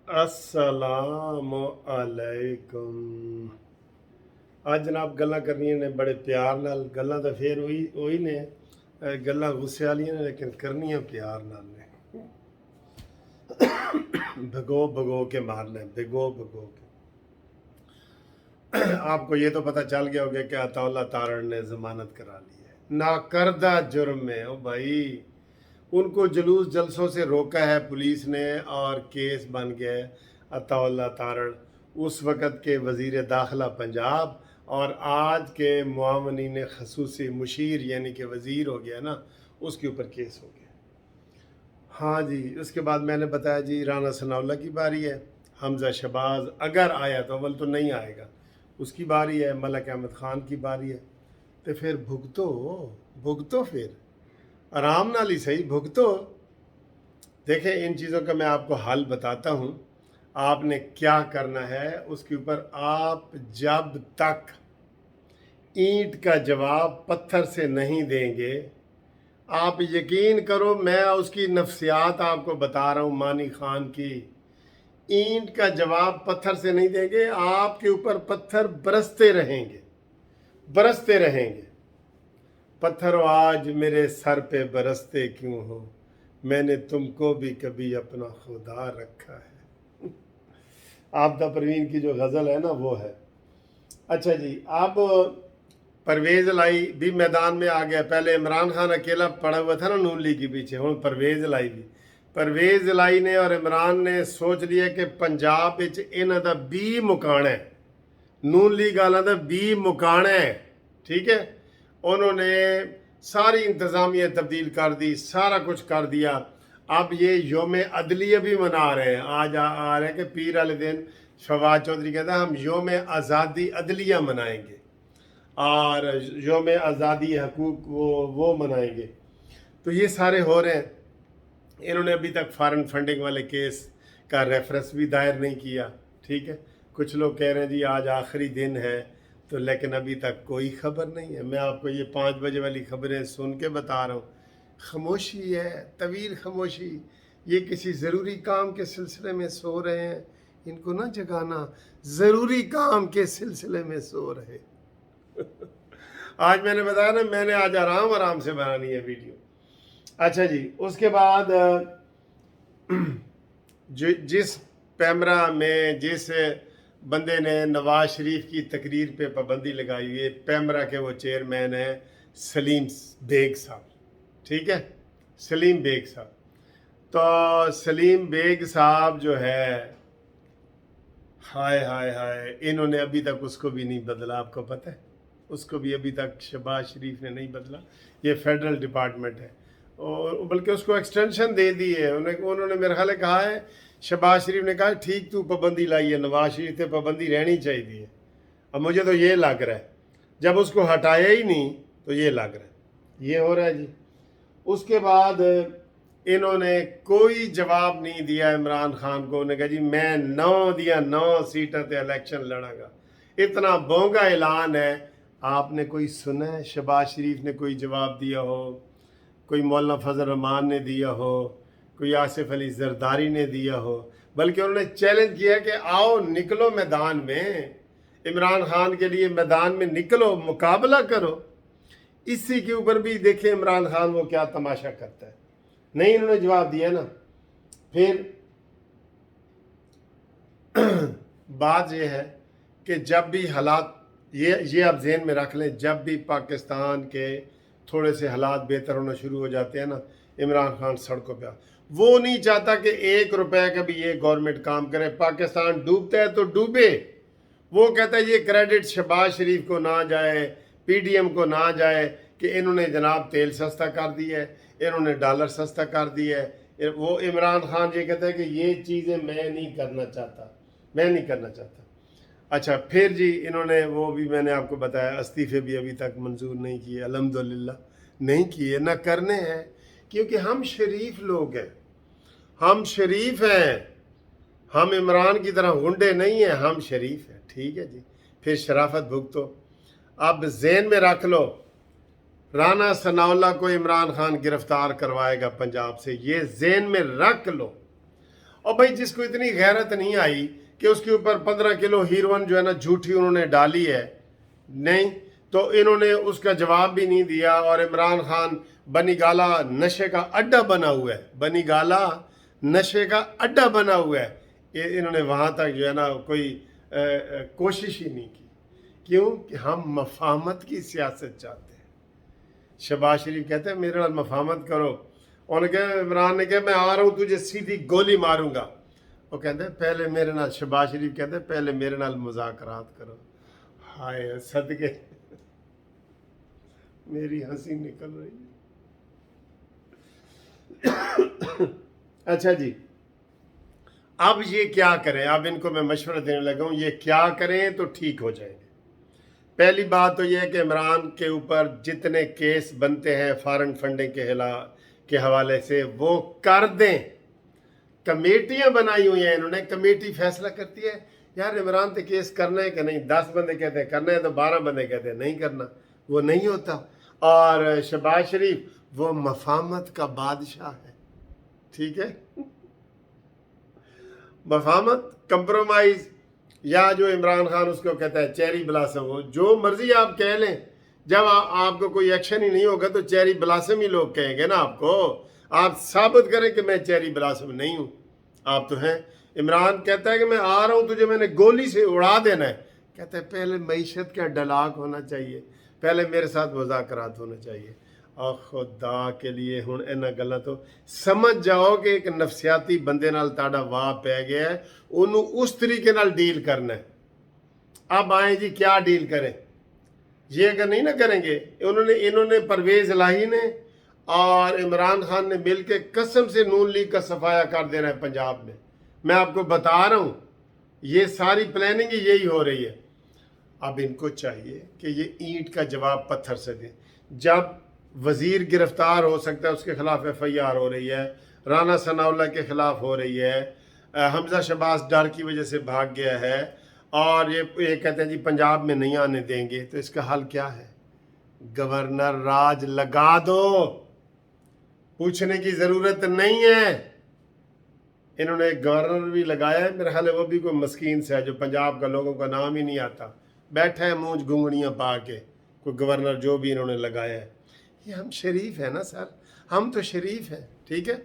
अस्सलाम अलैकुम। ਅੱਜ ਜਨਾਬ ਗੱਲਾਂ ਕਰਨੀਆਂ ਨੇ ਬੜੇ ਪਿਆਰ ਨਾਲ। ਗੱਲਾਂ ਤਾਂ ਫੇਰ ਉਹੀ ਨੇ, ਗੱਲਾਂ ਗੁੱਸੇ ਵਾਲੀਆਂ ਨੇ ਲੇਕਿन ਕਰਨੀਆਂ ਪਿਆਰ ਨਾਲ ਨੇ। भगो भगो के मारना है, भिगो भगो के। आपको ये तो पता चल गया होगा कि अताउल्लाह तारण ने जमानत करा ली है नाकर्दा जुर्म में। ओ भाई, उनको जुलूस जलसों से रोका है पुलिस ने और केस बन गया है अताउल्लाह तारण, उस वक़्त के वज़ीर दाखिला पंजाब और आज के मुआवनीन खसूसी मुशीर यानी कि वज़ीर हो गया ना, उसके ऊपर केस हो गया। हाँ जी, उसके बाद मैंने बताया जी राना सनाउल्लाह की बारी है, हमज़ा शहबाज अगर आया तो अव्वल तो नहीं आएगा, उसकी बारी है, मलक अहमद ख़ान की बारी है। तो फिर भुगतो फिर आराम नाल ही सही भुगतो। देखें, इन चीज़ों का मैं आपको हल बताता हूँ। आपने क्या करना है उसके ऊपर, आप जब तक ईंट का जवाब पत्थर से नहीं देंगे, आप यकीन करो, मैं उसकी नफ्सियात आपको बता रहा हूँ मानी खान की, ईंट का जवाब पत्थर से नहीं देंगे, आपके ऊपर पत्थर बरसते रहेंगे। पत्थरों आज मेरे सर पे बरसते क्यों हो, मैंने तुमको भी कभी अपना खुदा रखा है। आपदा परवीन की जो गज़ल है ना वो है। अच्छा जी, अब परवेज़ लाई भी मैदान में आ गया। पहले इमरान खान अकेला पड़ा हुआ था ना नून लीग के पीछे, हूँ परवेज़ लाई ने और इमरान ने सोच लिया कि पंजाब विच इन्हां दा बी मुकाना है, नून लीग वालों दा बी मुकाना है। ठीक है, उन्होंने सारी इंतज़ामिया तब्दील कर दी, सारा कुछ कर दिया। अब ये योम अदलिया भी मना रहे हैं। आज आ रहे हैं कि पीर वाले दिन शहबाज चौधरी कहता है हम योम आज़ादी अदलिया मनाएंगे और योम आज़ादी हकूक़ वो मनाएंगे। तो ये सारे हो रहे हैं। इन्होंने अभी तक फॉरेन फंडिंग वाले केस का रेफरेंस भी दायर नहीं किया। ठीक है, कुछ लोग कह रहे हैं जी आज आखिरी दिन है, तो लेकिन अभी तक कोई खबर नहीं है। मैं आपको ये 5 बजे वाली खबरें सुन के बता रहा हूँ। खामोशी है, तवील खामोशी। ये किसी ज़रूरी काम के सिलसिले में सो रहे हैं, इनको ना जगाना, ज़रूरी काम के सिलसिले में सो रहे। आज मैंने बताया ना, मैंने आज आराम से बनानी है वीडियो। अच्छा जी, उसके बाद जिस पैमरा में जिस बंदे ने नवाज शरीफ की तकरीर पे पाबंदी लगाई हुई है, पैमरा के वो चेयरमैन है सलीम बेग साहब। ठीक है, सलीम बेग साहब। तो सलीम बेग साहब जो है, हाय हाय हाय, इन्होंने अभी तक उसको भी नहीं बदला। आपको पता है, उसको भी अभी तक शहबाज शरीफ ने नहीं बदला। ये फेडरल डिपार्टमेंट है और बल्कि उसको एक्सटेंशन दे दी है। उन्होंने मेरे ख्याल कहा है, शहबाज शरीफ ने कहा ठीक तू पाबंदी लाई है, नवाज शरीफ पे पाबंदी रहनी चाहिए। अब मुझे तो ये लग रहा है जब उसको हटाया ही नहीं तो ये लग रहा है, ये हो रहा है जी। उसके बाद इन्होंने कोई जवाब नहीं दिया इमरान खान को। उन्होंने कहा जी मैं 9 सीटों पे इलेक्शन लड़ांगा। इतना बोंगा ऐलान है, आपने कोई सुना है शहबाज शरीफ ने कोई जवाब दिया हो, कोई मौलाना फजल रहमान ने दिया हो, कोई आसिफ अली जरदारी ने दिया हो? बल्कि उन्होंने चैलेंज किया कि आओ निकलो मैदान में, इमरान खान के लिए मैदान में निकलो, मुकाबला करो। इसी के ऊपर भी देखें इमरान खान वो क्या तमाशा करता है। नहीं, इन्होंने जवाब दिया ना। फिर बात यह है कि जब भी हालात, ये आप जहन में रख लें, जब भी पाकिस्तान के थोड़े से हालात बेहतर होना शुरू हो जाते हैं ना, इमरान खान सड़कों पे। वो नहीं चाहता कि 1 रुपए का भी ये गवर्नमेंट काम करे। पाकिस्तान डूबता है तो डूबे। वो कहता है ये क्रेडिट शहबाज शरीफ को ना जाए, पीडीएम को ना जाए कि इन्होंने जनाब तेल सस्ता कर दिया है, इन्होंने डॉलर सस्ता कर दिया है। वो इमरान खान ये कहता है कि ये चीज़ें मैं नहीं करना चाहता। अच्छा, फिर जी इन्होंने वो भी मैंने आपको बताया, इस्तीफे भी अभी तक मंजूर नहीं किए, अल्हम्दुलिल्लाह नहीं किए, ना करने हैं, क्योंकि हम शरीफ लोग हैं, हम शरीफ हैं, हम इमरान की तरह गुंडे नहीं हैं, हम शरीफ हैं। ठीक है जी, फिर शराफत भुगतो। अब ज़हन में रख लो, राना सनाउल्लाह को इमरान खान गिरफ्तार करवाएगा पंजाब से, ये ज़हन में रख लो। और भाई जिसको इतनी गैरत नहीं आई कि उसके ऊपर 15 किलो हीरोइन जो है ना झूठी उन्होंने डाली है, नहीं तो इन्होंने उसका जवाब भी नहीं दिया। और इमरान खान बनी गाला नशे का अड्डा बना हुआ है, बनी गाला नशे का अड्डा बना हुआ है, इन्होंने वहाँ तक जो है ना कोई कोशिश ही नहीं की। क्यों? कि हम मफाहमत की सियासत चाहते हैं। शहबाज शरीफ कहते हैं मेरे नाल मफाहमत करो, उन्होंने कहा, इमरान ने कहा मैं आ रहा हूँ तुझे सीधी गोली मारूंगा। वो कहते हैं पहले मेरे नाल, शहबाज शरीफ कहते हैं पहले मेरे नाल मुज़ाकरात करो। हाय सदके मेरी हंसी निकल रही है। अच्छा जी, अब ये क्या करें? अब इनको मैं मशवरा देने लगा हूँ, ये क्या करें तो ठीक हो जाएंगे। पहली बात तो ये है कि इमरान के ऊपर जितने केस बनते हैं फॉरेन फंडिंग के हवाले से वो कर दें। कमेटियां बनाई हुई हैं इन्होंने, कमेटी फैसला करती है यार इमरान पे केस करना है कि नहीं। 10 बंदे कहते हैं करना है तो 12 बंदे कहते हैं नहीं करना, वो नहीं होता। और शहबाज शरीफ वो मफाहमत का बादशाह है, ठीक है। मफाहमत, कंप्रोमाइज, या जो इमरान खान उसको कहता है चेरी ब्लासम, हो जो मर्जी आप कह लें, जब आपको कोई एक्शन ही नहीं होगा तो चेरी ब्लासम ही लोग कहेंगे ना आपको। आप साबित करें कि मैं चेरी ब्लासम नहीं हूं, आप तो हैं। इमरान कहता है कि मैं आ रहा हूं तुझे मैंने गोली से उड़ा देना है, कहता है पहले मईशत का डलाक होना चाहिए, पहले मेरे साथ मुज़ाकरात होना चाहिए। और खुदा के लिए हुण इन्हां गल्लां तो समझ जाओ कि एक नफसियाती बंदे नाल ताड़ा वाह पै गया है, उन्हों उस तरीके नाल डील करना है। अब आए जी क्या डील करें? ये अगर नहीं ना करेंगे, इन्होंने परवेज इलाही ने और इमरान खान ने मिलकर कसम से नून लीग का सफाया कर देना है पंजाब में। मैं आपको बता रहा हूँ ये सारी प्लानिंग यही हो रही है। अब इनको चाहिए कि ये ईंट का जवाब पत्थर से दें। जब वजीर गिरफ्तार हो सकता है उसके खिलाफ FIR हो रही है, राना सनाउल्लाह के खिलाफ हो रही है, हमजा शहबाज डर की वजह से भाग गया है, और ये कहते हैं जी पंजाब में नहीं आने देंगे, तो इसका हल क्या है? गवर्नर राज लगा दो, पूछने की ज़रूरत नहीं है। इन्होंने गवर्नर भी लगाया है, मेरा ख्याल है वो भी कोई मस्कीन से है जो पंजाब का लोगों का नाम ही नहीं आता, बैठा है मूंछ घुंगड़ियाँ पा के, कोई गवर्नर जो भी इन्होंने लगाया है। ये हम शरीफ है ना सर, हम तो शरीफ हैं, ठीक है।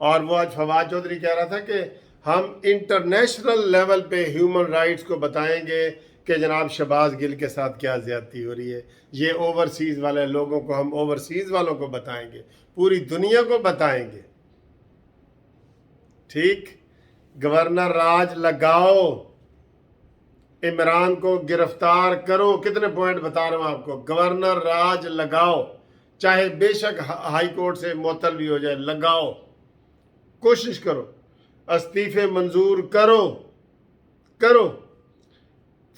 और वो आज फवाद चौधरी कह रहा था कि हम इंटरनेशनल लेवल पे ह्यूमन राइट्स को बताएंगे कि जनाब शहबाज गिल के साथ क्या ज़्यादती हो रही है। ये ओवरसीज़ वाले लोगों को हम ओवरसीज़ वालों को बताएंगे, पूरी दुनिया को बताएंगे, ठीक। गवर्नर राज लगाओ, इमरान को गिरफ्तार करो। कितने पॉइंट बता रहा हूं आपको, गवर्नर राज लगाओ, चाहे बेशक हाई कोर्ट से मुअत्तल भी हो जाए, लगाओ, कोशिश करो, इस्तीफे मंजूर करो।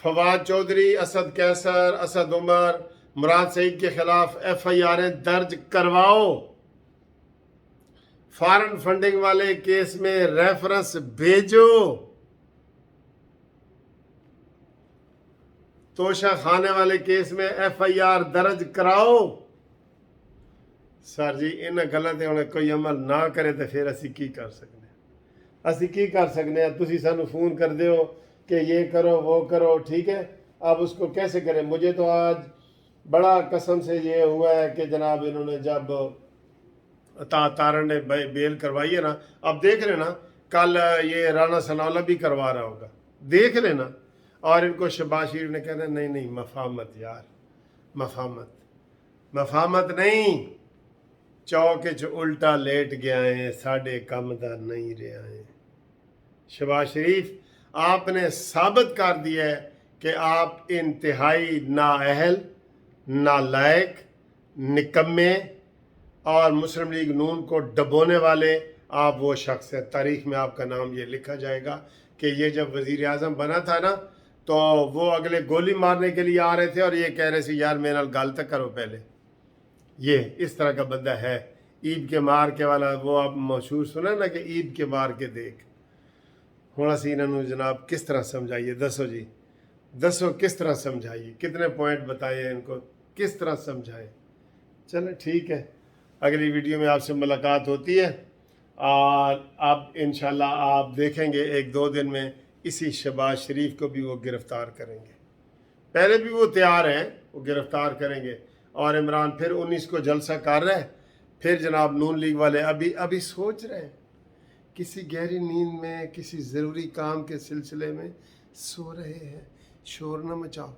फवाद चौधरी, असद कैसर, असद उमर, मुराद सईद के खिलाफ FIR दर्ज करवाओ। फॉरेन फंडिंग वाले केस में रेफरेंस भेजो, तोशा खाने वाले केस में FIR दर्ज कराओ। सर जी इन गल्लां ते हुण कोई अमल ना करे तो फिर असी की कर सकने? असी की कर सकने हैं? तुसी सानू फोन कर दो कि ये करो वो करो, ठीक है। अब उसको कैसे करें? मुझे तो आज बड़ा कसम से ये हुआ है कि जनाब इन्होंने जब तारण ने बेल करवाई है ना, अब देख लेना कल ये राना सनाउल्लाह भी करवा रहा होगा, देख लेना। और इनको शहबाज शरीफ ने कहना नहीं नहीं मफाहमत यार, मफाहमत नहीं, चौके च उल्टा लेट गया है, साढ़े कम दा नहीं रहा है। शहबाज शरीफ आपने साबित कर दिया है कि आप इंतहाई नाअहल, नालायक, निकम्मे और मुस्लिम लीग नून को डबोने वाले आप वो शख्स हैं। तारीख में आपका नाम ये लिखा जाएगा कि ये जब वज़ीर आज़म बना था ना तो वो अगले गोली मारने के लिए आ रहे थे और ये कह रहे थे यार मेरे नाल गल तक करो पहले। ये इस तरह का बंदा है। ईद के मार के वाला वो आप मशहूर सुना ना कि ईद के मार के देख। हुण असीं इन्हां जनाब किस तरह समझाइए? दसो जी, दसो किस तरह समझाइए? कितने पॉइंट बताए इनको, किस तरह समझाएं? चलें ठीक है, अगली वीडियो में आपसे मुलाकात होती है। اور اب انشاءاللہ آپ دیکھیں گے 1-2 دن میں اسی شہباز شریف کو بھی وہ گرفتار کریں گے. پہلے بھی وہ تیار ہیں، وہ گرفتار کریں گے. اور عمران پھر 19 کو جلسہ کر رہے ہیں. پھر جناب نون لیگ والے ابھی سوچ رہے ہیں، کسی گہری نیند میں کسی ضروری کام کے سلسلے میں سو رہے ہیں. شور نہ مچاؤ.